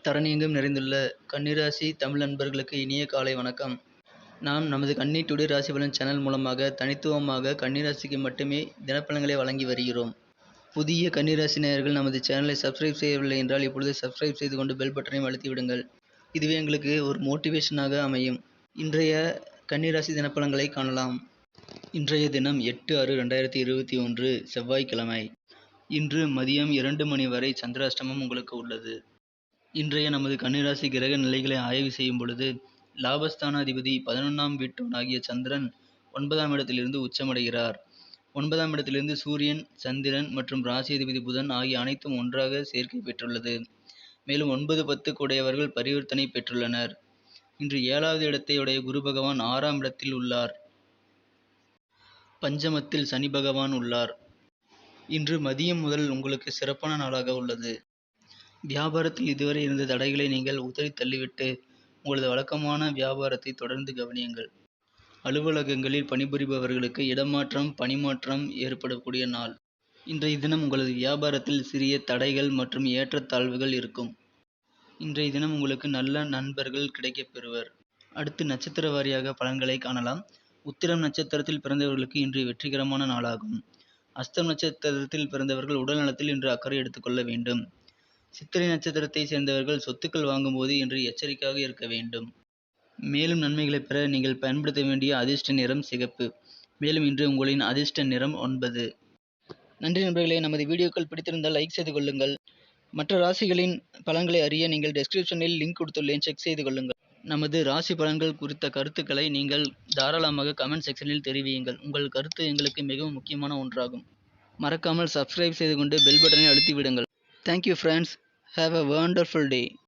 தரணியெங்கும் நிறைந்துள்ள கன்னிராசி தமிழ் நண்பர்களுக்கு இனிய காலை வணக்கம். நாம் நமது கன்னி டுடே ராசி பலன் சேனல் மூலமாக தனித்துவமாக கன்னிராசிக்கு மட்டுமே தினப்பலன்களை வழங்கி வருகிறோம். புதிய கன்னிராசி நேயர்கள் நமது சேனலை சப்ஸ்கிரைப் செய்யவில்லை என்றால் இப்பொழுது சப்ஸ்கிரைப் செய்து கொண்டு பெல் பட்டனையும் அழுத்தி விடுங்கள். இதுவே எங்களுக்கு ஒரு மோட்டிவேஷனாக அமையும். இன்றைய கன்னிராசி தினப்பலன்களை காணலாம். இன்றைய தினம் 8/6/2021 செவ்வாய்க்கிழமை. இன்று மதியம் 2 மணி வரை சந்திராஷ்டமம் உங்களுக்கு உள்ளது. இன்றைய நமது கன்னிராசி கிரக நிலைகளை ஆய்வு செய்யும் பொழுது லாபஸ்தானாதிபதி 11ஆம் வீட்டவனாகிய சந்திரன் 9ஆம் இடத்திலிருந்து உச்சமடைகிறார். 9ஆம் இடத்திலிருந்து சூரியன், சந்திரன் மற்றும் ராசி அதிபதி புதன் ஆகிய அனைத்தும் ஒன்றாக சேர்க்கை பெற்றுள்ளது. மேலும் 9, 10 கூடையவர்கள் பரிவர்த்தனை பெற்றுள்ளனர். இன்று 7வது இடத்தை உடைய குரு பகவான் 6ஆம் இடத்தில் உள்ளார். பஞ்சமத்தில் சனி பகவான் உள்ளார். இன்று மதியம் முதல் உங்களுக்கு சிறப்பான நாளாக உள்ளது. வியாபாரத்தில் இதுவரை இருந்த தடைகளை நீங்கள் உதறி தள்ளிவிட்டு உங்களது வழக்கமான வியாபாரத்தை தொடர்ந்து கவனியுங்கள். அலுவலகங்களில் பணிபுரிபவர்களுக்கு இடமாற்றம், பணிமாற்றம் ஏற்படக்கூடிய நாள். இன்றைய தினம் உங்களது வியாபாரத்தில் சிறிய தடைகள் மற்றும் ஏற்றத்தாழ்வுகள் இருக்கும். இன்றைய தினம் உங்களுக்கு நல்ல நண்பர்கள் கிடைக்கப் பெறுவர். அடுத்து நட்சத்திர வாரியாக பலன்களை காணலாம். உத்திரம் நட்சத்திரத்தில் பிறந்தவர்களுக்கு இன்று வெற்றிகரமான நாளாகும். அஸ்தம் நட்சத்திரத்தில் பிறந்தவர்கள் உடல் நலத்தில் இன்று அக்கறை எடுத்துக்கொள்ள வேண்டும். சித்திரை நட்சத்திரத்தை சேர்ந்தவர்கள் சொத்துக்கள் வாங்கும்போது இன்று எச்சரிக்கையாக இருக்க வேண்டும். மேலும் நன்மைகளை பெற நீங்கள் பயன்படுத்த வேண்டிய அதிர்ஷ்ட நிறம் சிகப்பு. மேலும் இன்று உங்களின் அதிர்ஷ்ட நிறம் 9. நன்றி நண்பர்களே. நமது வீடியோக்கள் பிடித்திருந்தால் லைக் செய்து கொள்ளுங்கள். மற்ற ராசிகளின் பலன்களை அறிய நீங்கள் டெஸ்கிரிப்ஷனில் லிங்க் கொடுத்துள்ளேன், செக் செய்து கொள்ளுங்கள். நமது ராசி பலன்கள் குறித்த கருத்துக்களை நீங்கள் தாராளமாக கமெண்ட் செக்ஷனில் தெரிவியுங்கள். உங்கள் கருத்து எங்களுக்கு மிகவும் முக்கியமான ஒன்றாகும். மறக்காமல் சப்ஸ்கிரைப் செய்து கொண்டு பெல் பட்டனை அழுத்தி விடுங்கள். Thank you friends. Have a wonderful day.